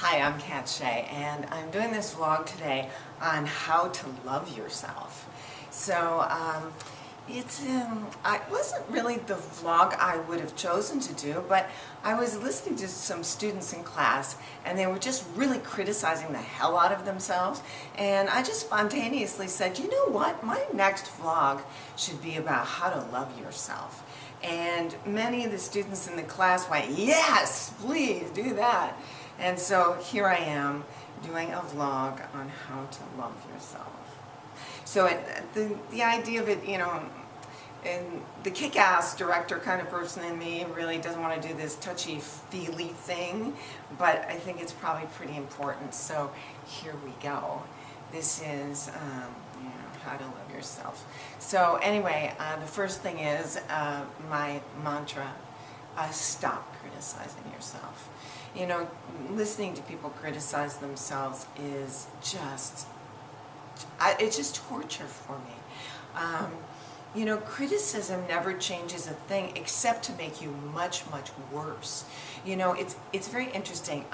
Hi, I'm Katt Shea, and I'm doing this vlog today on how to love yourself. So, it wasn't really the vlog I would have chosen to do, but I was listening to some students in class, and they were just really criticizing the hell out of themselves, and I just spontaneously said, you know what, my next vlog should be about how to love yourself. And many of the students in the class went, yes, please do that. And so here I am doing a vlog on how to love yourself. So the idea of it, you know, and the kick-ass director kind of person in me really doesn't want to do this touchy-feely thing, but I think it's probably pretty important. So here we go. This is you know, how to love yourself. So anyway, the first thing is my mantra: stop criticizing yourself. You know, listening to people criticize themselves is just, it's just torture for me. You know, criticism never changes a thing except to make you much, much worse. You know, it's very interesting.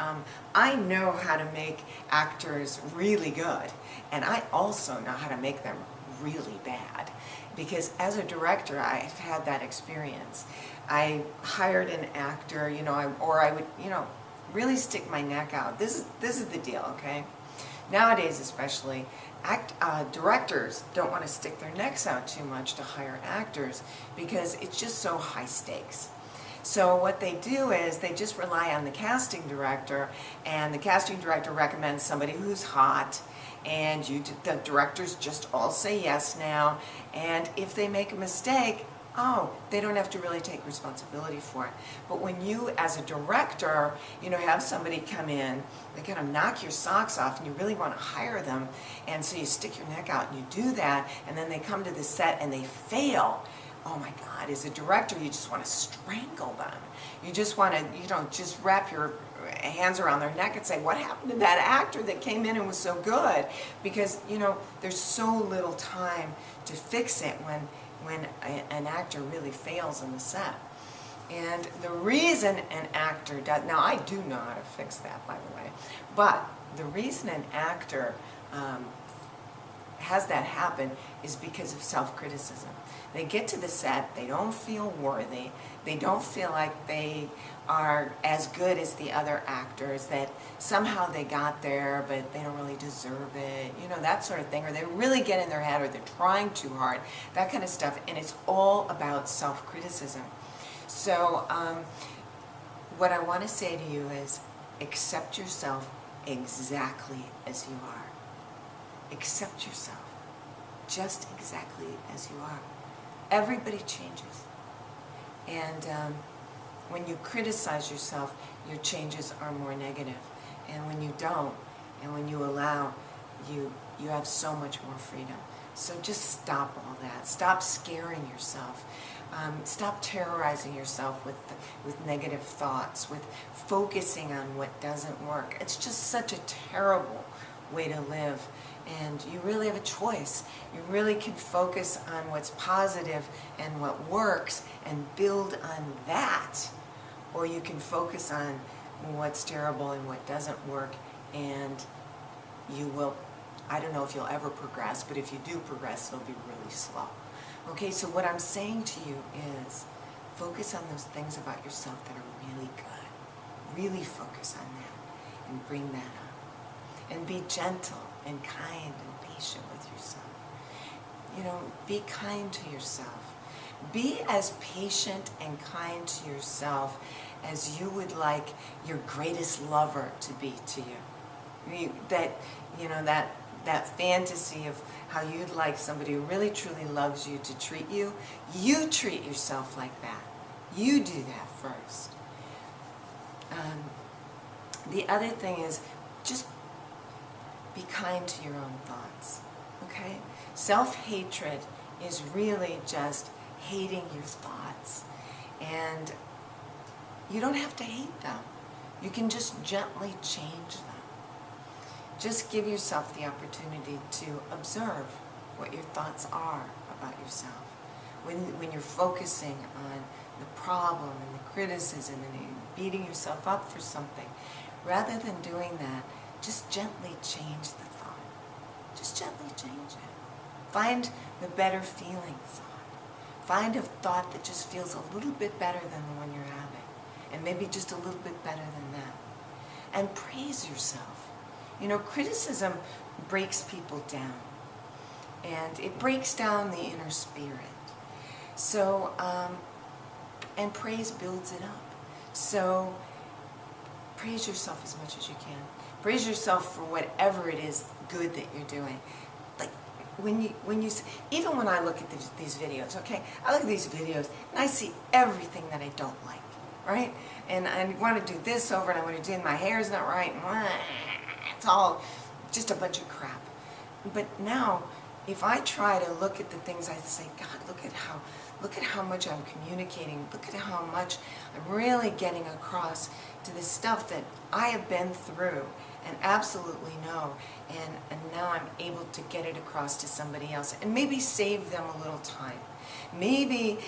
I know how to make actors really good, and I also know how to make them really bad. Because as a director, I've had that experience. I hired an actor, you know, I would, you know, really stick my neck out. This is the deal, okay? Nowadays especially, directors don't want to stick their necks out too much to hire actors because it's just so high stakes. So what they do is they just rely on the casting director, and the casting director recommends somebody who's hot, and the directors just all say yes now, and if they make a mistake, oh, they don't have to really take responsibility for it. But when you, as a director, you know, have somebody come in, they kind of knock your socks off, and you really want to hire them, and so you stick your neck out and you do that, and then they come to the set and they fail. Oh my God, as a director, you just want to strangle them. You just want to, you know, just wrap your hands around their neck and say, what happened to that actor that came in and was so good? Because, you know, there's so little time to fix it when an actor really fails on the set. And the reason an actor does, now I do know how to fix that, by the way, but the reason an actor has that happen is because of self-criticism. They get to the set, they don't feel worthy, they don't feel like they are as good as the other actors, that somehow they got there but they don't really deserve it, you know, that sort of thing, or they really get in their head, or they're trying too hard, that kind of stuff, and it's all about self-criticism. So what I want to say to you is, accept yourself exactly as you are. Accept yourself just exactly as you are. Everybody changes, and when you criticize yourself, your changes are more negative, and when you don't, and when you allow, you have so much more freedom. So just stop all that. Stop scaring yourself. Stop terrorizing yourself with negative thoughts, with focusing on what doesn't work. It's just such a terrible way to live, and you really have a choice. You really can focus on what's positive and what works and build on that, or you can focus on what's terrible and what doesn't work, and you will, I don't know if you'll ever progress, but if you do progress, it'll be really slow. Okay, so what I'm saying to you is, focus on those things about yourself that are really good. Really focus on that and bring that up. And be gentle and kind and patient with yourself. You know, be kind to yourself. Be as patient and kind to yourself as you would like your greatest lover to be to you. That fantasy of how you'd like somebody who really truly loves you to treat you, you treat yourself like that. You do that first. The other thing is, just be kind to your own thoughts, okay? Self-hatred is really just hating your thoughts, and you don't have to hate them. You can just gently change them. Just give yourself the opportunity to observe what your thoughts are about yourself. When you're focusing on the problem and the criticism and you're beating yourself up for something, rather than doing that, just gently change the thought. Just gently change it. Find the better feeling thought. Find a thought that just feels a little bit better than the one you're having, and maybe just a little bit better than that. And praise yourself. You know, criticism breaks people down, and it breaks down the inner spirit. So, and praise builds it up. So, praise yourself as much as you can. Praise yourself for whatever it is good that you're doing. Like, even when I look at these videos, okay? I look at these videos and I see everything that I don't like, right? And I want to do this over, and I want to do my hair's not right, and it's all just a bunch of crap. But now, if I try to look at the things, I say, God, look at how much I'm communicating. Look at how much I'm really getting across to the stuff that I have been through and absolutely know. And now I'm able to get it across to somebody else and maybe save them a little time. Maybe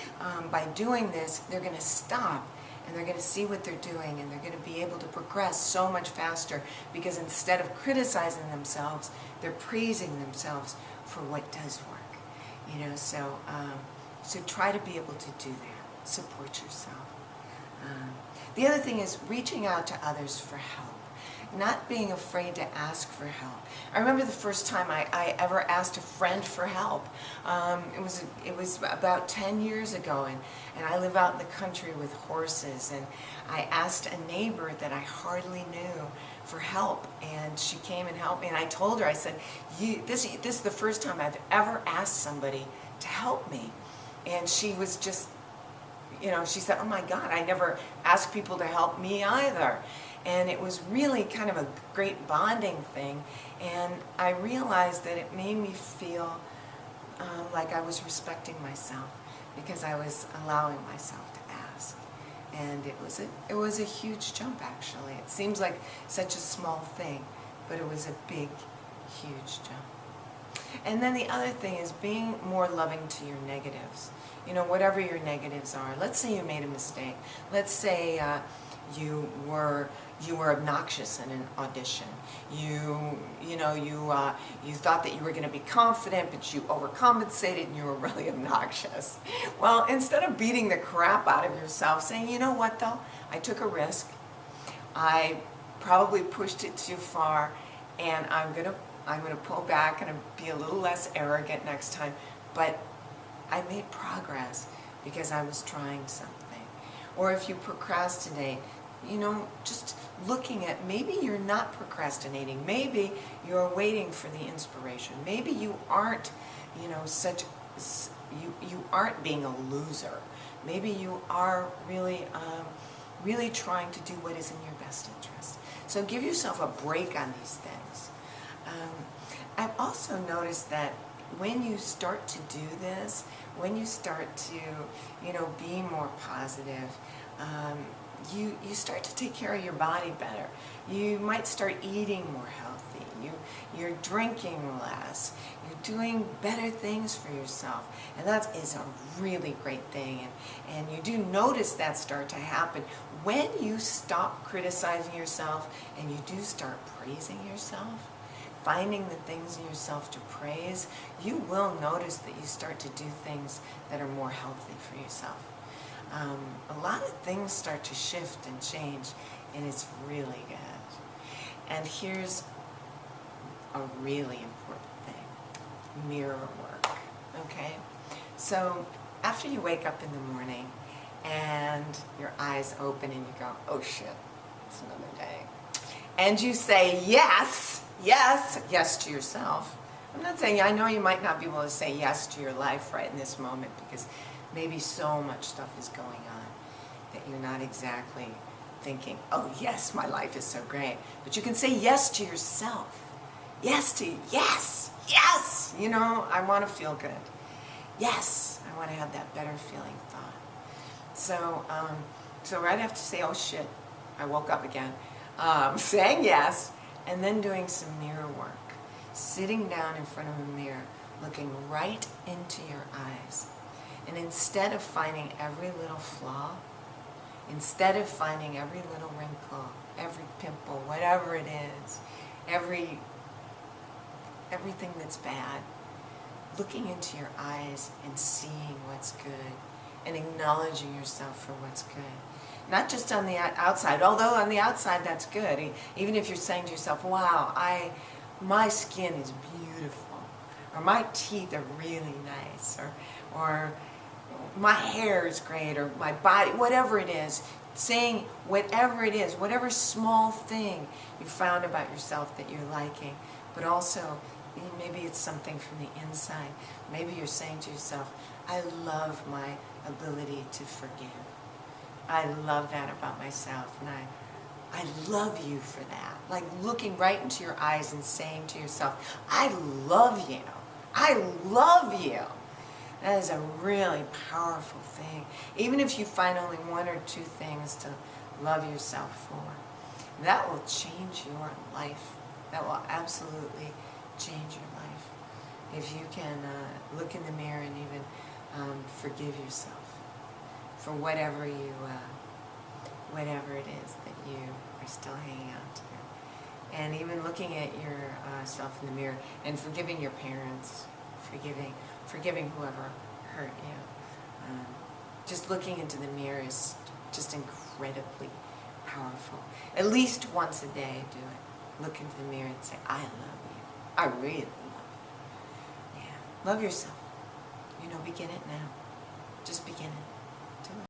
by doing this, they're going to stop and they're going to see what they're doing, and they're going to be able to progress so much faster, because instead of criticizing themselves, they're praising themselves for what does work. You know, so try to be able to do that. Support yourself. The other thing is reaching out to others for help. Not being afraid to ask for help. I remember the first time I ever asked a friend for help. It was about 10 years ago, and I live out in the country with horses, and I asked a neighbor that I hardly knew for help, and she came and helped me, and I told her, I said, this is the first time I've ever asked somebody to help me. And she was just, you know, she said, oh my God, I never asked people to help me either. And it was really kind of a great bonding thing, and I realized that it made me feel like I was respecting myself, because I was allowing myself to ask. And it was a huge jump, actually. It seems like such a small thing, but it was a big, huge jump. And then the other thing is being more loving to your negatives. You know, whatever your negatives are. Let's say you made a mistake. Let's say you were obnoxious in an audition. You thought that you were going to be confident, but you overcompensated and you were really obnoxious. Well, instead of beating the crap out of yourself, saying, you know what though, I took a risk. I probably pushed it too far, and I'm gonna pull back and be a little less arrogant next time. But I made progress because I was trying something. Or if you procrastinate, you know, just looking at, maybe you're not procrastinating. Maybe you're waiting for the inspiration. Maybe you aren't, you know, you aren't being a loser. Maybe you are really, really trying to do what is in your best interest. So give yourself a break on these things. I've also noticed that when you start to do this, when you start to, you know, be more positive, you start to take care of your body better. You might start eating more healthy. You're drinking less. You're doing better things for yourself. And that is a really great thing. And you do notice that start to happen when you stop criticizing yourself and you do start praising yourself. Finding the things in yourself to praise, you will notice that you start to do things that are more healthy for yourself. A lot of things start to shift and change, and it's really good. And here's a really important thing: mirror work. Okay? So after you wake up in the morning and your eyes open and you go, oh shit, it's another day. And you say yes, yes, yes to yourself. I'm not saying, I know you might not be able to say yes to your life right in this moment, because maybe so much stuff is going on that you're not exactly thinking, oh yes, my life is so great. But you can say yes to yourself. Yes to, yes, yes, you know, I want to feel good. Yes, I want to have that better feeling thought. So right after you say, oh shit, I woke up again, saying yes, and then doing some mirror work. Sitting down in front of a mirror, looking right into your eyes. And instead of finding every little flaw, instead of finding every little wrinkle, every pimple, whatever it is, everything that's bad, looking into your eyes and seeing what's good and acknowledging yourself for what's good. Not just on the outside, although on the outside that's good. Even if you're saying to yourself, wow, my skin is beautiful, or my teeth are really nice, or my hair is great, or my body, whatever it is, saying whatever it is, whatever small thing you found about yourself that you're liking, but also maybe it's something from the inside. Maybe you're saying to yourself, I love my ability to forgive. I love that about myself, and I love you for that. Like looking right into your eyes and saying to yourself, I love you. I love you. That is a really powerful thing. Even if you find only one or two things to love yourself for, that will change your life. That will absolutely change your life. If you can look in the mirror and even forgive yourself for whatever it is that you are still hanging on to. And even looking at yourself in the mirror and forgiving your parents, forgiving whoever hurt you. Just looking into the mirror is just incredibly powerful. At least once a day, do it. Look into the mirror and say, I love you. I really love you. Yeah. Love yourself. Begin it now. Just begin it.